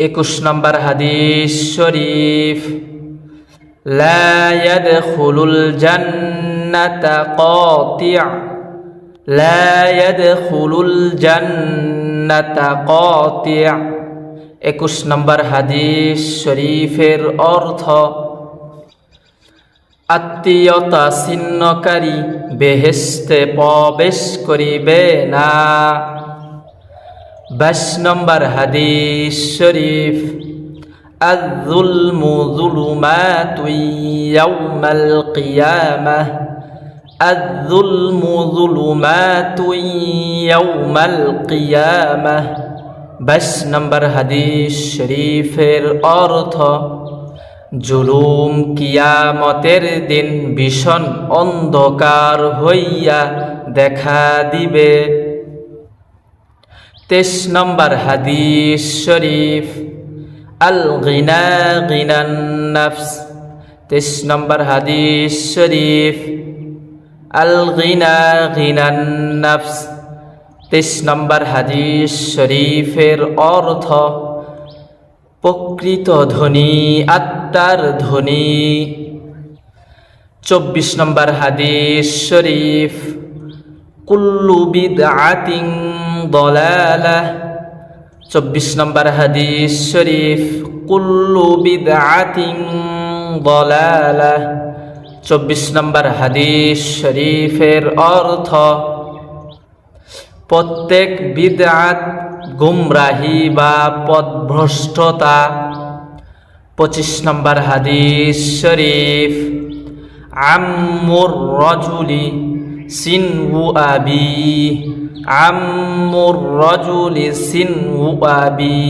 21 নম্বর হাদিস শরীফ, লা ইয়াদখুলুল জান্নাতা কাতি', লা ইয়াদখুলুল জান্নাতা কাতি'। 21 নম্বর হাদিস শরীফের অর্থ, আত্মীয়তা ছিন্নকারী বেহেশতে প্রবেশ করিবে না। 22 নম্বর হাদিস শরীফ, আয-যুলমু যুলুমাতুন ইয়াওমাল কিয়ামাহ, আয-যুলমু যুলুমাতুন ইয়াওমাল কিয়ামাহ। 22 নম্বর হাদিস শরীফের অর্থ, জুলুম কিয়ামতের দিন ভীষণ অন্ধকার হইয়া দেখা দিবে। 23 নম্বর হাদিস শরীফ, আল গিনা গিনান নাফস। 23 নম্বর হাদিস শরীফ, আল গিনা গিনান নাফস। 23 নম্বর হাদিস শরীফের অর্থ, প্রকৃত ধনী আত্মার ধনী। 24 নম্বর হাদিস শরীফ, কুল্লু বিদআতিন দালালাহ। 24 নম্বর হাদিস শরীফ, কুল্লু বিদআতিন দালালাহ। 24 নম্বর হাদিস শরীফের অর্থ, প্রত্যেক বিদআত গুমরাহি বা পথভ্রষ্টতা। 25 নম্বর হাদিস শরীফ, আম্মুর রাজুলি সিনউ আবি, আম্মুর রাজুলি সিনউ আবি।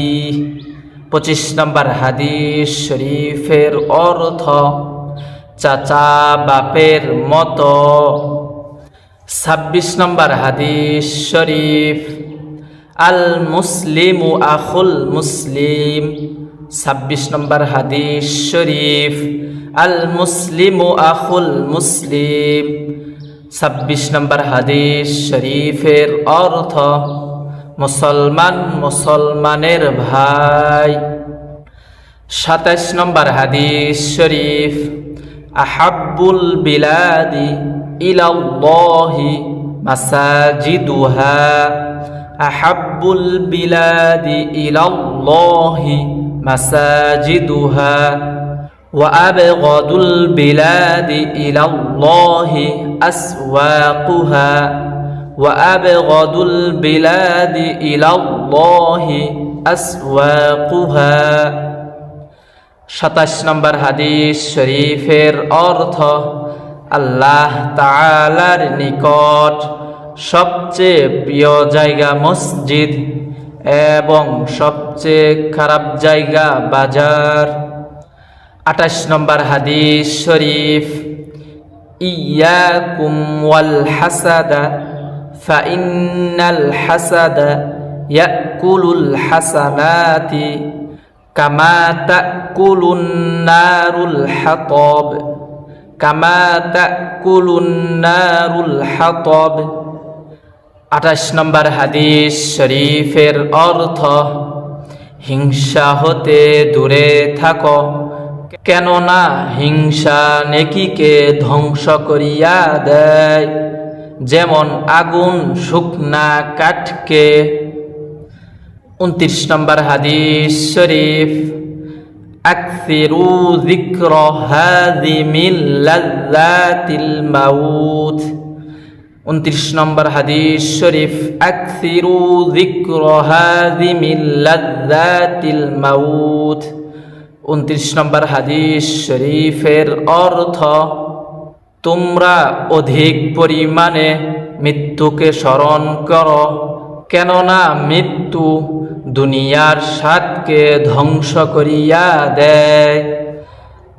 25 নম্বর হাদিস শরীফের অর্থ, চাচা বাপের মতো। 26 নম্বর হাদিস শরীফ, আল মুসলিমু আখুল মুসলিম। 26 নম্বর হাদিস শরীফ, আল মুসলিমু আখুল মুসলিম। 26 নম্বর হাদিস শরীফের অর্থ, মুসলমান মুসলমানের ভাই। 27 নম্বর হাদিস শরীফ, আহাব্বুল বিলাদি ইলাল্লাহি মাসাজিদুহা, আহাব্বুল বিলাদি ইলাল্লাহি মাসাজিদুহা, ওয়া আবগাদুল বিলাদি ইলাল্লাহি আসওয়াকুহা, ওয়া আবগাদুল বিলাদি ইলাল্লাহি আসওয়াকুহা। 27 নম্বর হাদিস শরীফের অর্থ, আল্লাহ তাআলার নিকট সবচেয়ে প্রিয় জায়গা মসজিদ এবং সবচেয়ে খারাপ জায়গা বাজার। 28 নম্বর হাদিস শরীফ, ইয়াকুম ওয়াল হাসাদা ফাইন্নাল হাসাদা ইয়াকুলুল হাসানাতি কামা তাকুলুন নারুল হাতাব, কামা তাকুলুন নারুল হাতাব। 28 নম্বর হাদিস শরীফের অর্থ, হিংসা হতে দূরে থাকো, কেননা হিংসা নেকিকে ধ্বংস করিয়া দেয়, যেমন আগুন শুকনা কাঠকে। 29 নম্বর হাদিস শরীফ, আকসিরু যিকর হাযিমিল লাযযাতিল মাউত। 29 নম্বর হাদিস শরীফ, আকসিরু যিকর হাযিমিল লাযযাতিল মাউত। 29 নম্বর হাদিস শরীফের অর্থ, তোমরা অধিক পরিমাণে মৃত্যুকে স্মরণ করো, কেননা মৃত্যু দুনিয়ার স্বাদকে ধ্বংস করিয়া দেয়।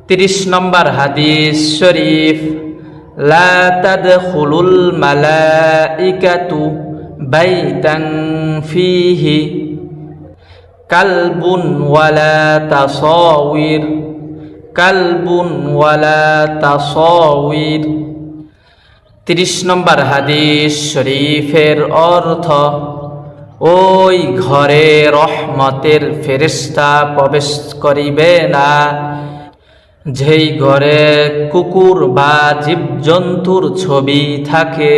30 নম্বর হাদিস শরীফ, লা তাদখুলুল মালাইকাতু বাইতান ফিহি কালবুন ওয়ালা তাসাউইর, কালবুন ওয়ালা তাসাউইর। 30 নম্বর হাদিস শরীফের অর্থ, ওই ঘরে রহমতের ফেরেশতা প্রবেশ করিবে না, যেই ঘরে কুকুর বা জীবজন্তুর ছবি থাকে।